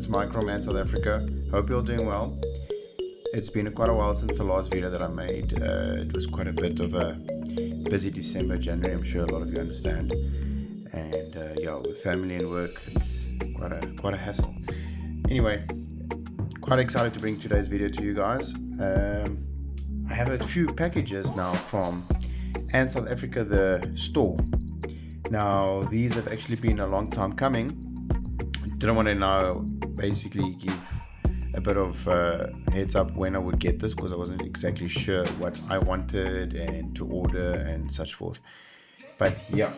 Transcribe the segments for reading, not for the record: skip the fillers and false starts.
it's Mike from South Africa. Hope you're doing well. It's been quite a while since the last video that I made. It was quite a bit of a busy December, January, I'm sure a lot of you understand. And yeah, with family and work, it's quite a hassle. Anyway, quite excited to bring today's video to you guys. I have a few packages now from South Africa, the store. Now, these have actually been a long time coming. Didn't want to now basically give a bit of heads up when I would get this, because I wasn't exactly sure what I wanted and to order and such forth. But yeah,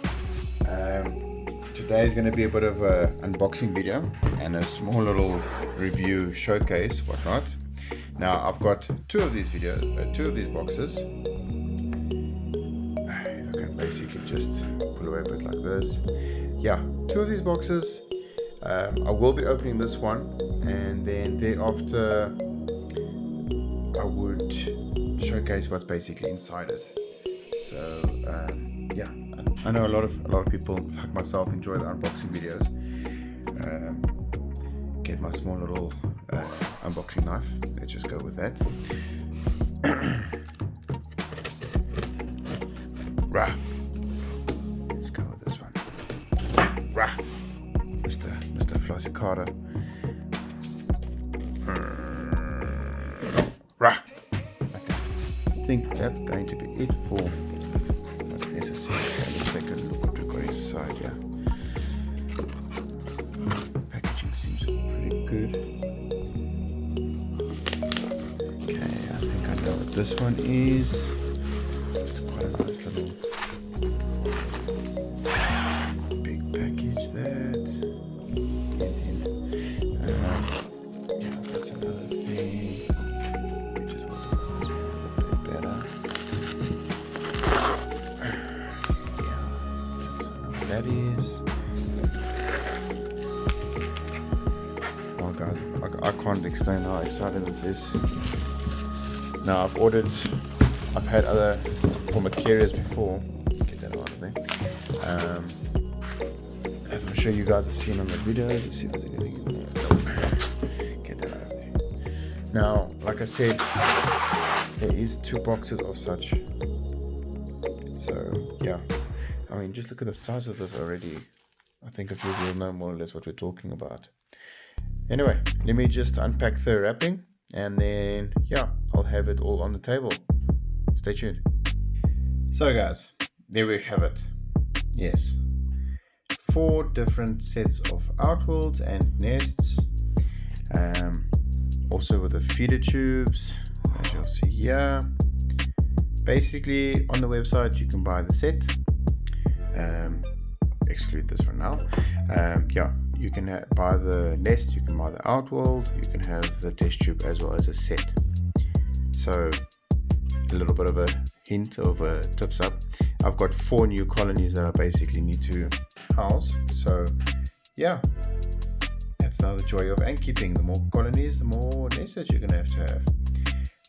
today is going to be a bit of a unboxing video and a small little review showcase, whatnot. Now I've got two of these boxes. I can basically just pull away a bit like this. Yeah, two of these boxes. I will be opening this one, and then thereafter I would showcase what's basically inside it. So yeah, I know a lot of people like myself enjoy the unboxing videos. Get my small little unboxing knife. Let's just go with that. Rah. Let's go with this one. Rah. Mr. Flossy Carter. Rah. Okay. I think that's going to be it for what's necessary. Let's take a look what we've got inside here. Packaging seems pretty good. Okay, I think I know what this one is. It's quite a nice little big package that. Yeah, that's another thing. Just want to do a bit better. Yeah, that's what that is. Oh guys, I can't explain how exciting this is. Now I've had other former carriers before. Get that out of there. As I'm sure you guys have seen on the videos. Let's see if there's anything in there. Get that out of there. Now, like I said, there is two boxes of such. So yeah, I mean, just look at the size of this already. I think a few of you will know more or less what we're talking about. Anyway, let me just unpack the wrapping, and then yeah, I'll have it all on the table. Stay tuned. So guys, there we have it. Yes, 4 different sets of Outoworlds and Nests, also with the feeder tubes, as you'll see here. Basically on the website you can buy the set, exclude this for now. Yeah, you can buy the Nest, you can buy the Outoworld, you can have the test tube as well as a set. So a little bit of a hint of a tips up. I've got 4 new colonies that I basically need to house. So yeah, that's now the joy of ant keeping. The more colonies, the more nests that you're gonna have.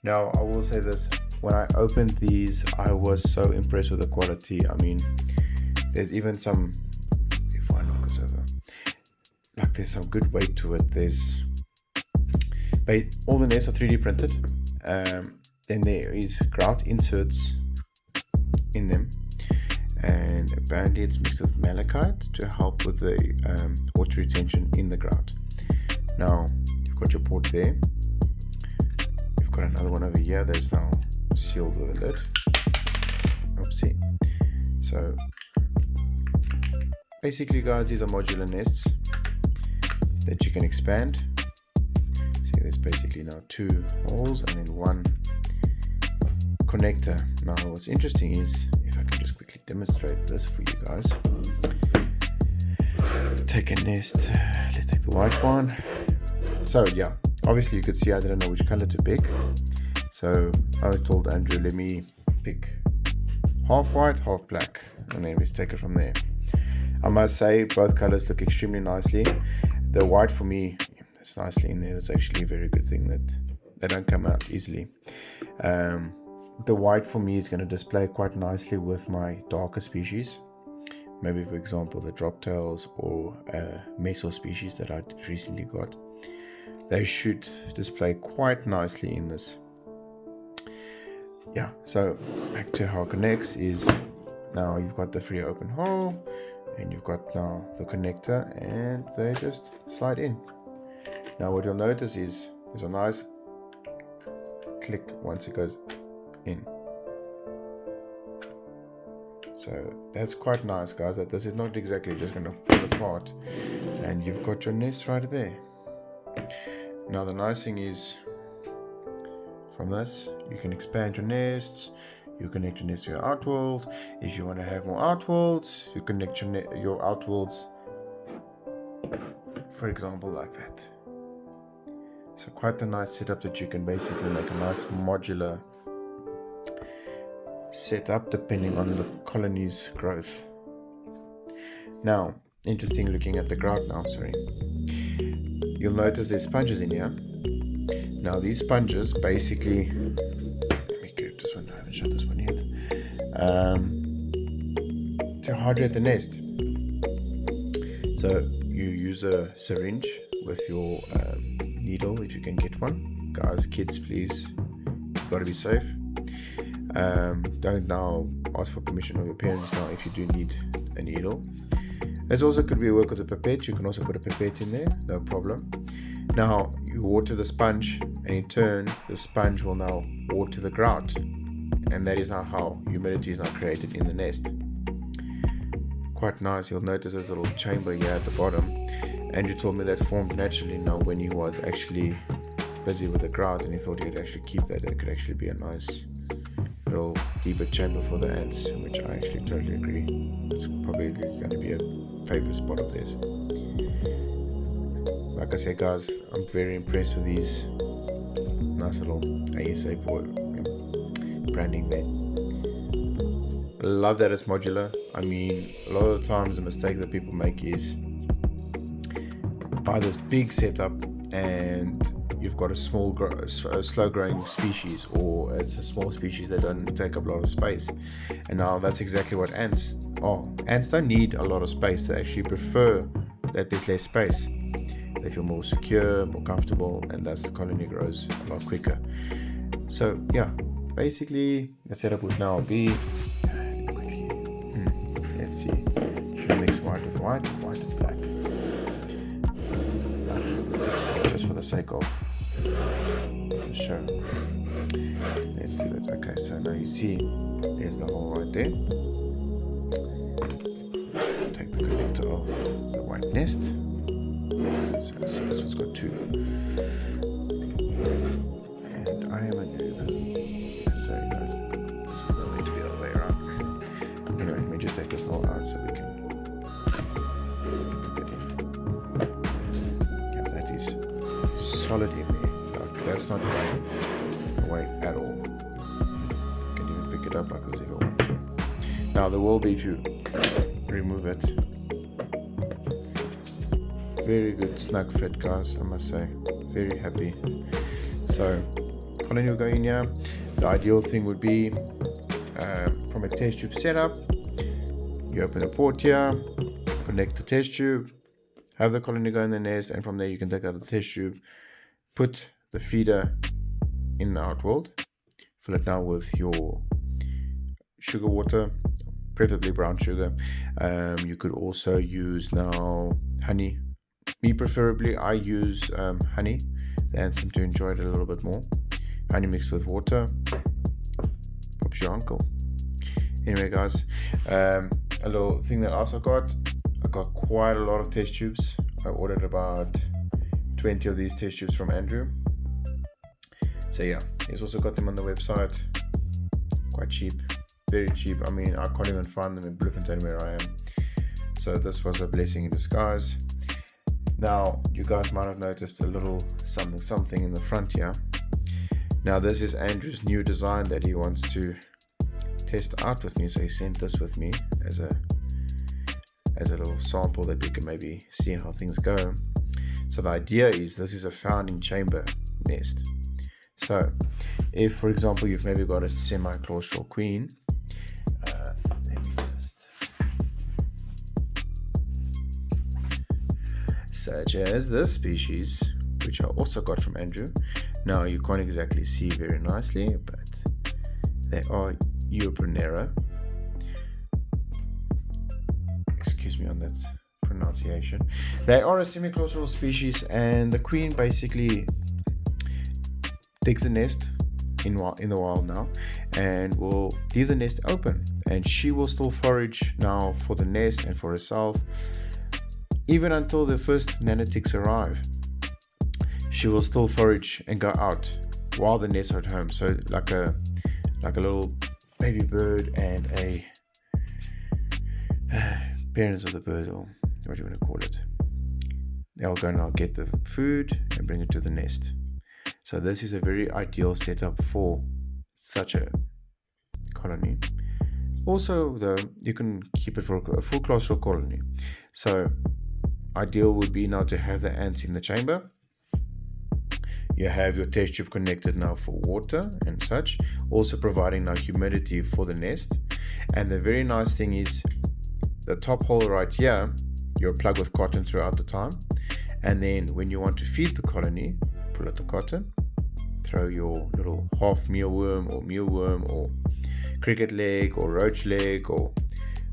Now I will say this, when I opened these I was so impressed with the quality. I mean, there's even some, before I knock this over, like there's some good weight to it. There's all the nests are 3D printed. Then there is grout inserts in them, and apparently it's mixed with malachite to help with the water retention in the grout. Now you've got your port there, you've got another one over here that's now sealed with a lid. Oopsie. So basically guys, these are modular nests that you can expand. See, there's basically now 2 holes and then 1 connector. Now what's interesting is, if I can just quickly demonstrate this for you guys. Take a nest, let's take the white one. So yeah, obviously you could see I didn't know which color to pick, so I was told Andrew, let me pick half white, half black, and then we take it from there. I must say both colors look extremely nicely. The white for me, it's nicely in there. That's actually a very good thing that they don't come out easily. The white for me is going to display quite nicely with my darker species. Maybe for example the droptails or meso species that I recently got. they should display quite nicely in this. Yeah, so back to how it connects is now you've got the free open hole and you've got now the connector, and they just slide in. Now what you'll notice is there's a nice click once it goes in. So that's quite nice, guys, that this is not exactly just going to pull apart, and you've got your nest right there. Now the nice thing is, from this you can expand your nests, you connect your nest to your Outoworld. If you want to have more Outoworlds, you connect your Outoworlds, for example, like that. So quite a nice setup that you can basically make a nice modular setup depending on the colony's growth. Now, interesting looking at the grout now, you'll notice there's sponges in here. Now these sponges basically, let me grab this one, I haven't shot this one yet, to hydrate the nest. So you use a syringe with your needle, if you can get one. Guys, kids, please, you've got to be safe. Don't now ask for permission of your parents now if you do need a needle. There's also could be work with a pipette. You can also put a pipette in there, no problem. Now you water the sponge, and in turn the sponge will now water the grout, and that is how humidity is now created in the nest. Quite nice. You'll notice there's a little chamber here at the bottom. Andrew told me that formed naturally now when he was actually busy with the grout, and he thought he could actually keep that. It could actually be a nice little deeper chamber for the ants, which I actually totally agree. It's probably going to be a favorite spot of theirs. Like I said, guys, I'm very impressed with these nice little ASA branding there. Love that it's modular. I mean, a lot of the times the mistake that people make is buy this big setup and you've got a slow growing species, or it's a small species that don't take up a lot of space. And now that's exactly what ants are. Ants don't need a lot of space. They actually prefer that there's less space. They feel more secure, more comfortable, and thus the colony grows a lot quicker. So yeah, basically the setup would now be, let's see, should I mix white with white with black? Just for the sake of the show, let's do that. Okay, so now you see there's the hole right there. Take the connector of the white nest. So let's see, this one's got two, and I am a noob. Sorry guys, this was not meant to be the other way around. Anyway, let me just take this hole out so we can put it in. Yeah, that is solid in there. That's not going away at all. You can even pick it up like this if you want to. Now there will be, if you remove it, very good snug fit, guys, I must say. Very happy. So colony will go in here. The ideal thing would be from a test tube setup, you open a port here, connect the test tube, have the colony go in the nest, and from there you can take out the test tube, put the feeder in the Outoworld, fill it now with your sugar water, preferably brown sugar. You could also use now honey. Me preferably, I use honey. The ants seem to enjoy it a little bit more. Honey mixed with water. Pops your uncle. Anyway, guys, a little thing that I also got. I got quite a lot of test tubes. I ordered about 20 of these test tubes from Andrew. So yeah, he's also got them on the website. Quite cheap, very cheap. I mean, I can't even find them in Bloemfontein where I am. So this was a blessing in disguise. Now, you guys might have noticed a little something in the front here. Now, this is Andrew's new design that he wants to test out with me. So he sent this with me as a little sample that we can maybe see how things go. So the idea is this is a founding chamber nest. So if, for example, you've maybe got a semi-claustral queen, let me just, such as this species, which I also got from Andrew. Now you can't exactly see very nicely, but they are Europrenera. Excuse me on that pronunciation. They are a semi-claustral species, and the queen basically digs a nest in the wild now and will leave the nest open, and she will still forage now for the nest and for herself even until the first nanoticks arrive. She will still forage and go out while the nests are at home. So like a little baby bird and a parents of the bird, or what do you want to call it. They'll go now get the food and bring it to the nest. So this is a very ideal setup for such a colony. Also, though, you can keep it for a full claustral colony. So ideal would be now to have the ants in the chamber. You have your test tube connected now for water and such, also providing now humidity for the nest. And the very nice thing is the top hole right here, you're plugged with cotton throughout the time. And then when you want to feed the colony, pull out the cotton, throw your little half mealworm or cricket leg or roach leg or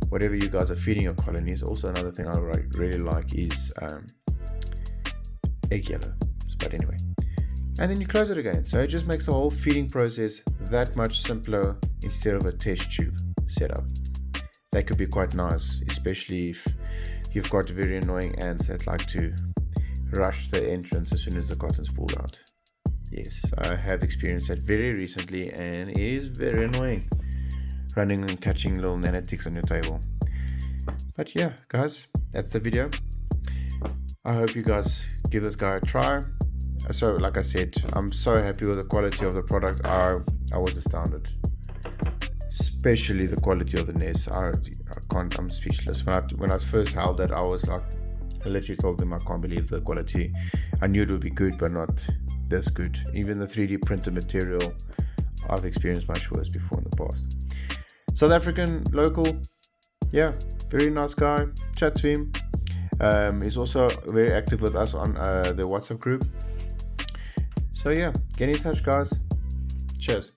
whatever you guys are feeding your colonies. Also another thing I really like is egg yellow. But anyway, and then you close it again. So it just makes the whole feeding process that much simpler instead of a test tube setup. That could be quite nice, especially if you've got very annoying ants that like to rush the entrance as soon as the cotton's pulled out. Yes, I have experienced that very recently, and it is very annoying running and catching little nanoticks on your table. But yeah, guys, that's the video. I hope you guys give this guy a try. So like I said, I'm so happy with the quality of the product. I was astounded, especially the quality of the nest. I'm speechless. When I first held it, I was like, I literally told them I can't believe the quality. I knew it would be good, but not this good. Even the 3D printed material, I've experienced much worse before in the past. South African, local, yeah, very nice guy. Chat to him. He's also very active with us on the WhatsApp group. So yeah, get in touch, guys. Cheers.